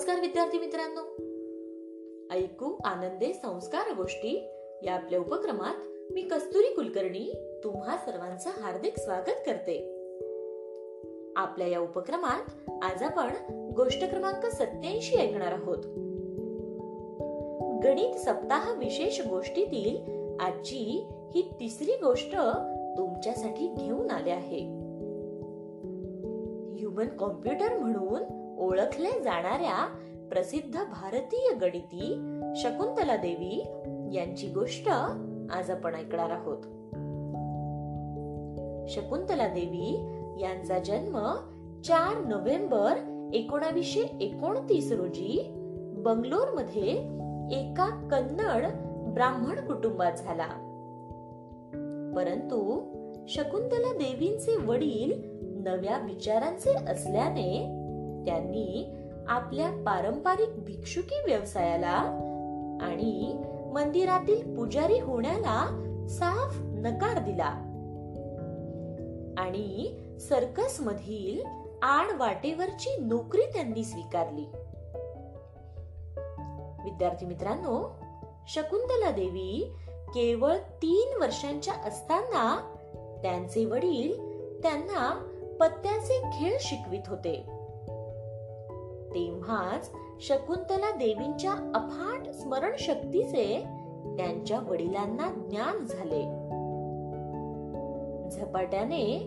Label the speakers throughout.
Speaker 1: नमस्कार विद्यार्थी मित्रांनो, ऐकू आनंदे संस्कार गोष्टी या आपल्या उपक्रमात मी कस्तुरी कुलकर्णी तुम्हा सर्वांचं हार्दिक स्वागत करते. आपल्या या उपक्रमात आज आपण गोष्ट क्रमांक 87 ऐकणार आहोत. गणित सप्ताह विशेष गोष्टीतील आजची ही तिसरी गोष्ट तुमच्यासाठी घेऊन आले आहे. ह्युमन कॉम्प्युटर म्हणून ओळखल्या जाणाऱ्या प्रसिद्ध भारतीय गणिती शकुंतला देवी यांची गोष्ट आज आपण ऐकणार आहोत. शकुंतला देवी यांचा जन्म 4 नोव्हेंबर 1929 रोजी बंगलोर मध्ये एका कन्नड ब्राह्मण कुटुंबात झाला. परंतु शकुंतला देवींचे वडील नव्या विचारांचे असल्याने त्यांनी आपल्या पारंपरिक भिक्षुकी व्यवसायाला आणि मंदिरातील पुजारी होण्याला साफ नकार दिला आणि सर्कस मधील आडवाटेवरची नोकरी त्यांनी स्वीकारली. विद्यार्थी मित्रांनो, शकुंतला देवी केवळ 3 वर्षांच्या असताना त्यांचे वडील त्यांना पत्त्याचे खेळ शिकवित होते. तेव्हाच शकुंतला देवींच्या अफाट स्मरणशक्तीचे त्यांच्या वडिलांना ज्ञान झाले. झपाट्याने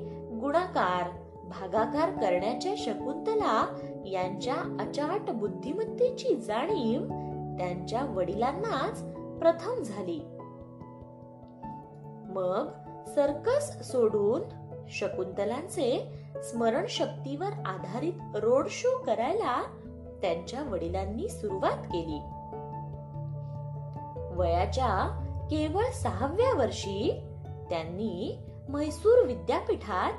Speaker 1: गुणाकार भागाकार करण्याच्या शकुंतला यांच्या अचाट बुद्धिमत्तेची जाणीव त्यांच्या वडिलांनाच प्रथम झाली. मग सर्कस सोडून शकुंतलांचे स्मरणशक्तीवर आधारित रोड शो करायला त्यांच्या वडिलांनी सुरुवात केली. वयाच्या केवळ 6व्या वर्षी त्यांनी म्हैसूर विद्यापीठात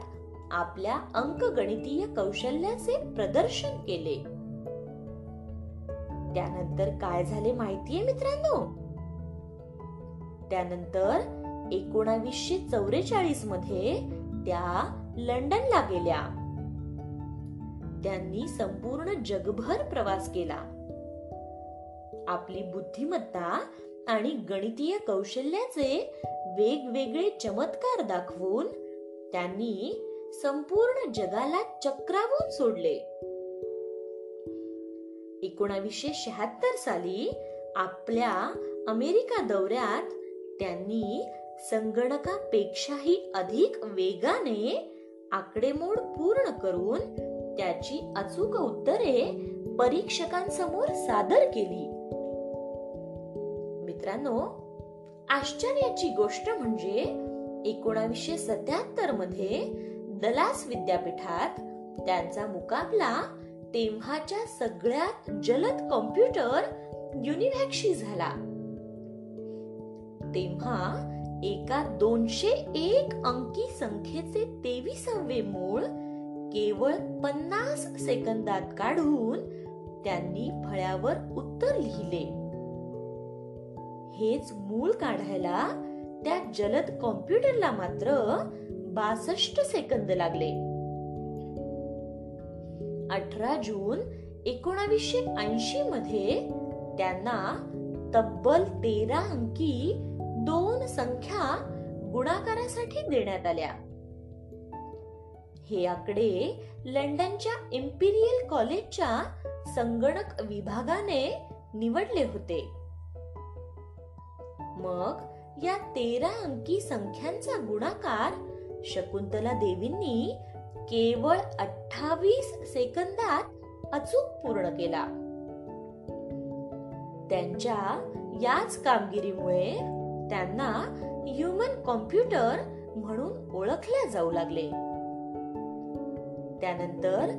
Speaker 1: आपल्या अंकगणितीय कौशल्याचे प्रदर्शन केले. त्यानंतर काय झाले माहितीये मित्रांनो? त्यानंतर 1944 मध्ये त्या लंडनला गेल्या. त्यांनी संपूर्ण जगभर प्रवास केला. आपली बुद्धिमत्ता आणि गणितीय कौशल्याचे वेगवेगळे चमत्कार दाखवून त्यांनी संपूर्ण जगाला चक्रावून सोडले. 1976 साली आपल्या अमेरिका दौऱ्यात त्यांनी संगणकापेक्षाही अधिक वेगाने आकडेमोड पूर्ण करून त्याची अचूक उत्तरे परीक्षकांसमोर सादर केली. मित्रांनो, आश्चर्याची गोष्ट म्हणजे 1977 मध्ये दलास विद्यापीठात त्यांचा मुकाबला तेव्हाच्या सगळ्यात जलद कॉम्प्युटर युनिव्हॅकशी झाला. तेव्हा एका 201 अंकी संख्येचे 23वे मूळ केवळ 50 सेकंदात काढून त्यांनी फळ्यावर उत्तर लिहिले. हेच मूळ काढायला त्या जलद कॉम्प्युटरला मात्र 62 सेकंद लागले. 18 जून 1980 मध्ये त्यांना तब्बल 13 अंकी 2 संख्या गुणाकारासाठी देण्यात आल्या. हे आकडे लंडनच्या इम्पिरियल कॉलेजच्या संगणक विभागाने निवडले होते. मग या 13 अंकी संख्यांचा गुणाकार शकुंतला देवींनी केवळ 28 सेकंदात अचूक पूर्ण केला. त्यांच्या याच कामगिरीमुळे त्यांना ह्युमन कॉम्प्युटर म्हणून ओळखले जाऊ लागले. त्यानंतर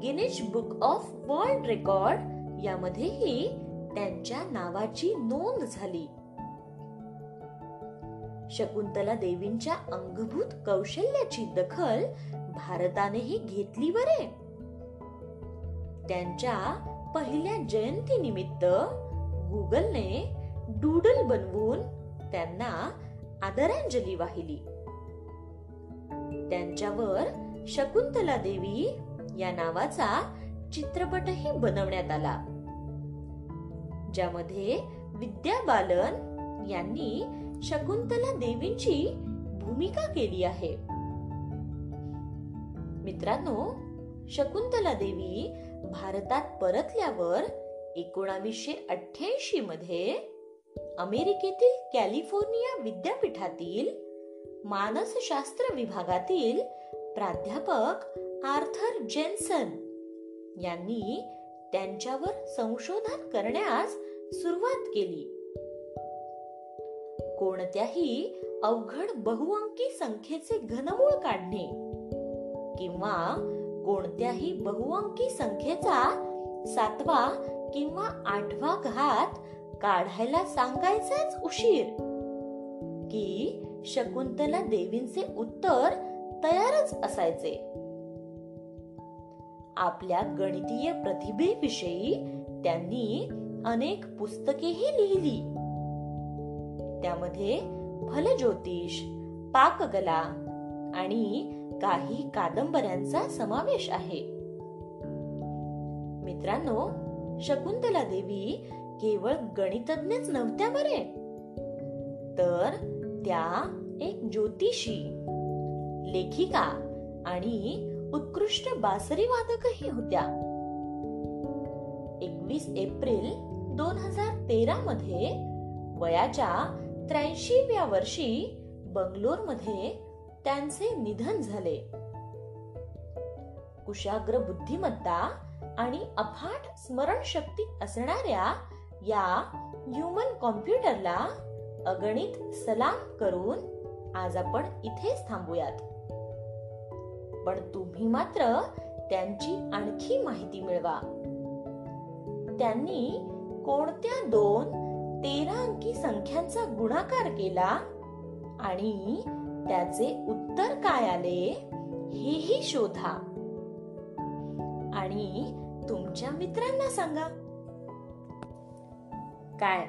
Speaker 1: Guinness book of world record यामध्येही त्यांच्या नावाची नोंद झाली. शकुंतला देवींच्या अंगभूत कौशल्याची दखल भारतानेही घेतली बरे. त्यांच्या पहिल्या जयंती निमित्त गुगलने डूडल बनवून त्यांना आदरांजली वाहिली. त्यांच्यावर शकुंतला देवी या नावाचा चित्रपटही बनवण्यात आला. ज्यामध्ये विद्या बालन यांनी शकुंतला देवींची भूमिका केली आहे. मित्रांनो, शकुंतला देवी भारतात परतल्यावर 1988 मध्ये अमेरिकेतील कॅलिफोर्निया विद्यापीठातील मानसशास्त्र विभागातील प्राध्यापक आर्थर जेन्सन यांनी त्यांच्यावर संशोधन करण्यास सुरुवात केली. कोणत्याही अवघड बहुअंकी संख्येचे घनमूळ काढणे किंवा कोणत्याही बहुअंकी संख्येचा 7वा किंवा 8वा घात काढायला सांगायचाच उशीर की शकुंतला देवींचे उत्तर तयारच असायचे. आपल्या गणितीय प्रतिभेविषयी त्यांनी अनेक पुस्तकेही लिहिली. त्यामध्ये फलज्योतिष, पाककला आणि काही कादंबऱ्यांचा समावेश आहे. मित्रांनो, शकुंतला देवी केवळ गणितज्ञच नव्हत्या बरे, तर त्या एक ज्योतिषी, लेखिका आणि उत्कृष्ट बासरी वादकही होत्या. 21 एप्रिल 2013 मध्ये वयाच्या 83व्या वर्षी बंगलोरमध्ये त्यांचे निधन झाले. कुशाग्र बुद्धिमत्ता आणि अफाट स्मरणशक्ती असणाऱ्या या ह्युमन कॉम्प्युटरला अगणित सलाम करून आज आपण इथेच थांबूयात. पण तुम्ही मात्र त्यांची आणखी माहिती मिळवा. त्यांनी कोणत्या 2 13 अंकी संख्यांचा गुणाकार केला आणि त्याचे उत्तर काय आले हेही शोधा आणि तुमच्या मित्रांना सांगा. काय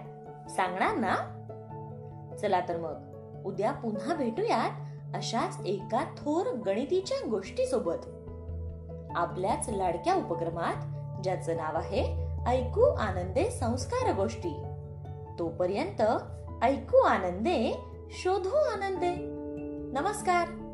Speaker 1: सांगणार ना? चला तर मग उद्या पुन्हा भेटूयात अशाच एका थोर गणितीच्या गोष्टी सोबत, आपल्याच लाडक्या उपक्रमात ज्याचं नाव आहे ऐकू आनंदे संस्कार गोष्टी. तोपर्यंत ऐकू आनंदे, शोधू आनंदे. नमस्कार.